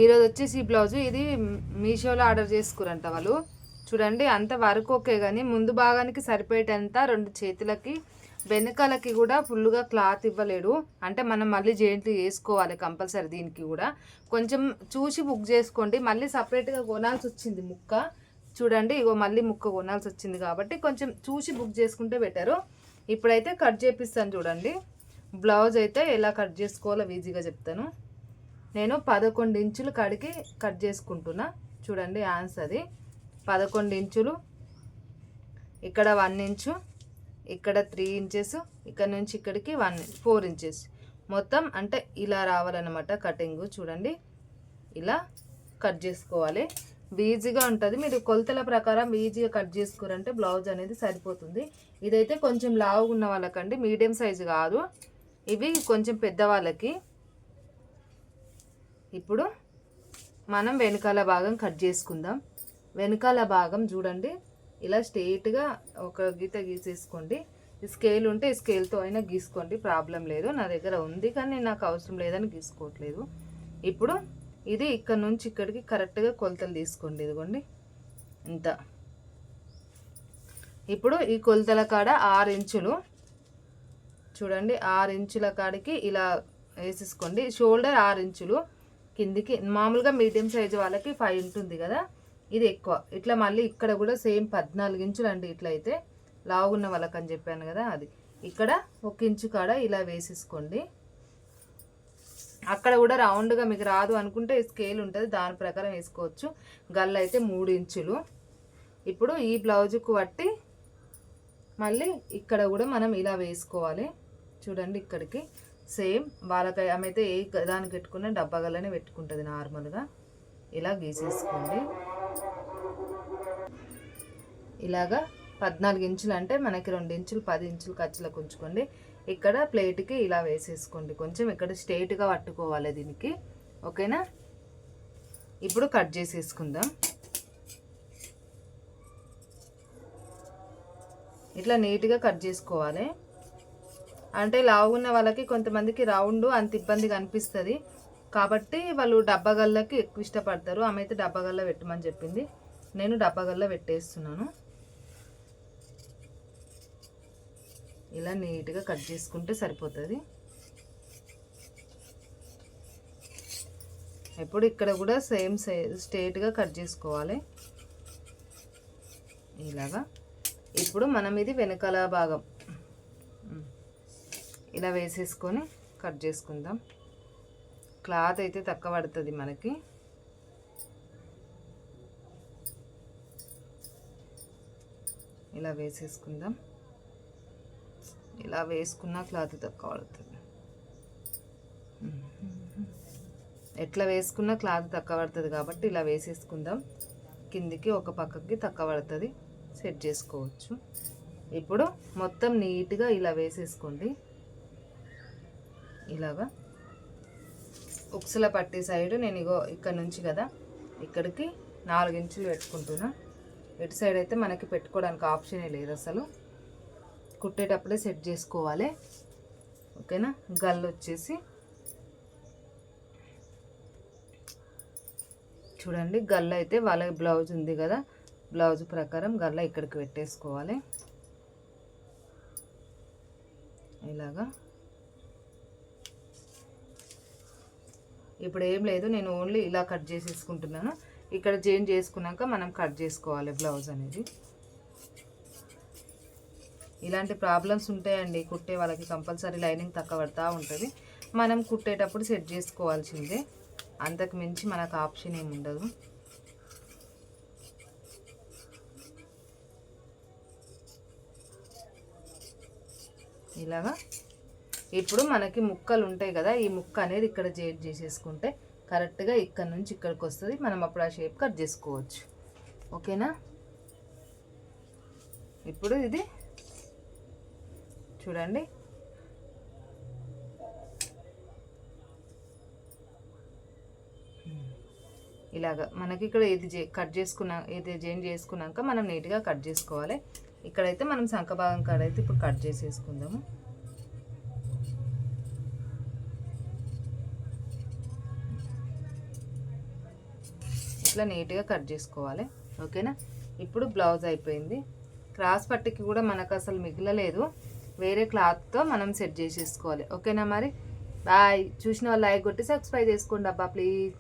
ఈరోజు వచ్చేసి ఈ బ్లౌజు ఇది మీషోలో ఆర్డర్ చేసుకురంట వాళ్ళు. చూడండి అంత వర్క్ ఓకే, కానీ ముందు భాగానికి సరిపోయేటంత 2 చేతులకి వెనకాలకి కూడా ఫుల్గా క్లాత్ ఇవ్వలేడు. అంటే మనం మళ్ళీ జాయింట్లు వేసుకోవాలి కంపల్సరీ. దీనికి కూడా కొంచెం చూసి బుక్ చేసుకోండి. మళ్ళీ సపరేట్గా కొనాల్సి వచ్చింది ముక్క. చూడండి ఇగో మళ్ళీ ముక్క కొనాల్సి వచ్చింది కాబట్టి కొంచెం చూసి బుక్ చేసుకుంటే బెటరు. ఇప్పుడైతే కట్ చేపిస్తాను చూడండి. బ్లౌజ్ అయితే ఎలా కట్ చేసుకోవాలో ఈజీగా చెప్తాను. నేను 11 ఇంచులు కాడికి కట్ చేసుకుంటున్నా. చూడండి ఆన్స్ అది 11 ఇంచులు, ఇక్కడ 1 ఇంచు, ఇక్కడ 3 ఇంచెస్, ఇక్కడ నుంచి ఇక్కడికి 4 ఇంచెస్ మొత్తం. అంటే ఇలా రావాలన్నమాట కటింగ్. చూడండి ఇలా కట్ చేసుకోవాలి. ఈజీగా ఉంటుంది. మీరు కొలతల ప్రకారం ఈజీగా కట్ చేసుకోరంటే బ్లౌజ్ అనేది సరిపోతుంది. ఇదైతే కొంచెం లావుగా ఉన్న వాళ్ళకండి, మీడియం సైజు కాదు, ఇవి కొంచెం పెద్దవాళ్ళకి. ఇప్పుడు మనం వెనకాల భాగం కట్ చేసుకుందాం. వెనకాల భాగం చూడండి ఇలా స్ట్రెయిట్గా ఒక గీత గీసేసుకోండి. స్కేల్ ఉంటే స్కేల్తో అయినా గీసుకోండి, ప్రాబ్లం లేదు. నా దగ్గర ఉంది కానీ నాకు అవసరం లేదని గీసుకోవట్లేదు. ఇప్పుడు ఇది ఇక్కడ నుంచి ఇక్కడికి కరెక్ట్గా కొలతలు తీసుకోండి. ఇదిగోండి ఇంత. ఇప్పుడు ఈ కొలతల కాడ 6 ఇంచులు చూడండి, 6 ఇంచుల కాడికి ఇలా వేసేసుకోండి. షోల్డర్ 6 ఇంచులు కిందికి. మామూలుగా మీడియం సైజు వాళ్ళకి 5 ఉంటుంది కదా, ఇది ఎక్కువ. ఇట్లా మళ్ళీ ఇక్కడ కూడా సేమ్ 14 ఇంచులు అండి. ఇట్లా అయితే లావున్న వాళ్ళకి అని చెప్పాను కదా, అది ఇక్కడ 1 ఇంచు కాడ ఇలా వేసేసుకోండి. అక్కడ కూడా రౌండ్గా మీకు రాదు అనుకుంటే స్కేల్ ఉంటుంది, దాని ప్రకారం వేసుకోవచ్చు. గల్ల అయితే 3 ఇంచులు. ఇప్పుడు ఈ బ్లౌజుకు బట్టి మళ్ళీ ఇక్కడ కూడా మనం ఇలా వేసుకోవాలి. చూడండి ఇక్కడికి సేమ్ వాళ్ళకి ఆమె అయితే ఏ దానికి పెట్టుకున్న డబ్బా గల్లనే పెట్టుకుంటుంది నార్మల్గా. ఇలా గీసేసుకోండి. ఇలాగా 14 ఇంచులు అంటే మనకి 2 ఇంచులు 10 ఇంచులు ఖర్చులకు ఉంచుకోండి. ఇక్కడ ప్లేట్కి ఇలా వేసేసుకోండి. కొంచెం ఇక్కడ స్ట్రైట్గా పట్టుకోవాలి దీనికి, ఓకేనా. ఇప్పుడు కట్ చేసేసుకుందాం. ఇట్లా నీట్గా కట్ చేసుకోవాలి. అంటే లావున్న వాళ్ళకి కొంతమందికి రౌండ్ అంత ఇబ్బందిగా అనిపిస్తుంది కాబట్టి వాళ్ళు డబ్బగల్లకి ఎక్కువ ఇష్టపడతారు. ఆమె అయితే డబ్బగల్ల పెట్టమని చెప్పింది, నేను డబ్బగల్ల పెట్టేస్తున్నాను. ఇలా నీట్గా కట్ చేసుకుంటే సరిపోతుంది. ఇప్పుడు ఇక్కడ కూడా సేమ్ స్ట్రైట్గా కట్ చేసుకోవాలి ఇలాగా. ఇప్పుడు మనం ఇది వెనకాల భాగం ఇలా వేసేసుకొని కట్ చేసుకుందాం. క్లాత్ అయితే తక్కువ పడుతుంది మనకి. ఇలా వేసేసుకుందాం. ఇలా వేసుకున్న క్లాత్ తక్కువ పడుతుంది. ఎట్లా వేసుకున్న క్లాత్ తక్కువ పడుతుంది కాబట్టి ఇలా వేసేసుకుందాం. కిందికి ఒక పక్కకి తక్కువ పడుతుంది, సెట్ చేసుకోవచ్చు. ఇప్పుడు మొత్తం నీట్గా ఇలా వేసేసుకోండి. ఇలాగా ఉక్సుల పట్టి సైడ్ నేను ఇగో ఇక్కడ నుంచి కదా ఇక్కడికి 4 ఇంచులు పెట్టుకుంటున్నా. ఇటు సైడ్ అయితే మనకి పెట్టుకోవడానికి ఆప్షనే లేదు అసలు, కుట్టేటప్పుడే సెట్ చేసుకోవాలి, ఓకేనా. గల్లు వచ్చేసి చూడండి, గల్ల అయితే వాళ్ళ బ్లౌజ్ ఉంది కదా, బ్లౌజ్ ప్రకారం గల్ల ఇక్కడికి పెట్టేసుకోవాలి ఇలాగా. ఇప్పుడు ఏం లేదు, నేను ఓన్లీ ఇలా కట్ చేసేసుకుంటున్నాను. ఇక్కడ చేంజ్ చేసుకున్నాక మనం కట్ చేసుకోవాలి బ్లౌజ్ అనేది. ఇలాంటి ప్రాబ్లమ్స్ ఉంటాయండి కుట్టే వాళ్ళకి, కంపల్సరీ లైనింగ్ తక్కువ పడుతూ ఉంటుంది. మనం కుట్టేటప్పుడు సెట్ చేసుకోవాల్సిందే, అంతకు మించి మనకు ఆప్షన్ ఏమి ఉండదు. ఇలాగా ఇప్పుడు మనకి ముక్కలు ఉంటాయి కదా, ఈ ముక్క అనేది ఇక్కడ జాయింట్ చేసేసుకుంటే కరెక్ట్గా ఇక్కడ నుంచి ఇక్కడికి వస్తుంది. మనం అప్పుడు ఆ షేప్ కట్ చేసుకోవచ్చు, ఓకేనా. ఇప్పుడు ఇది చూడండి ఇలాగా మనకి ఇక్కడ ఇది కట్ చేసుకున్నా, ఇది జాయిన్ చేసుకున్నాక మనం నీట్గా కట్ చేసుకోవాలి. ఇక్కడైతే మనం సంఖ భాగం కాడైతే ఇప్పుడు కట్ చేసేసుకుందాము. ఇట్లా నీట్గా కట్ చేసుకోవాలి. ఓకేనా. ఇప్పుడు బ్లౌజ్ అయిపోయింది. క్రాస్ పట్టికి కూడా మనకు అసలు మిగలలేదు, వేరే క్లాత్తో మనం సెట్ చేసేసుకోవాలి. ఓకేనా మరి. బాయ్. చూసిన వాళ్ళు లైక్ కొట్టి సబ్స్క్రైబ్ చేసుకోండి అబ్బా ప్లీజ్.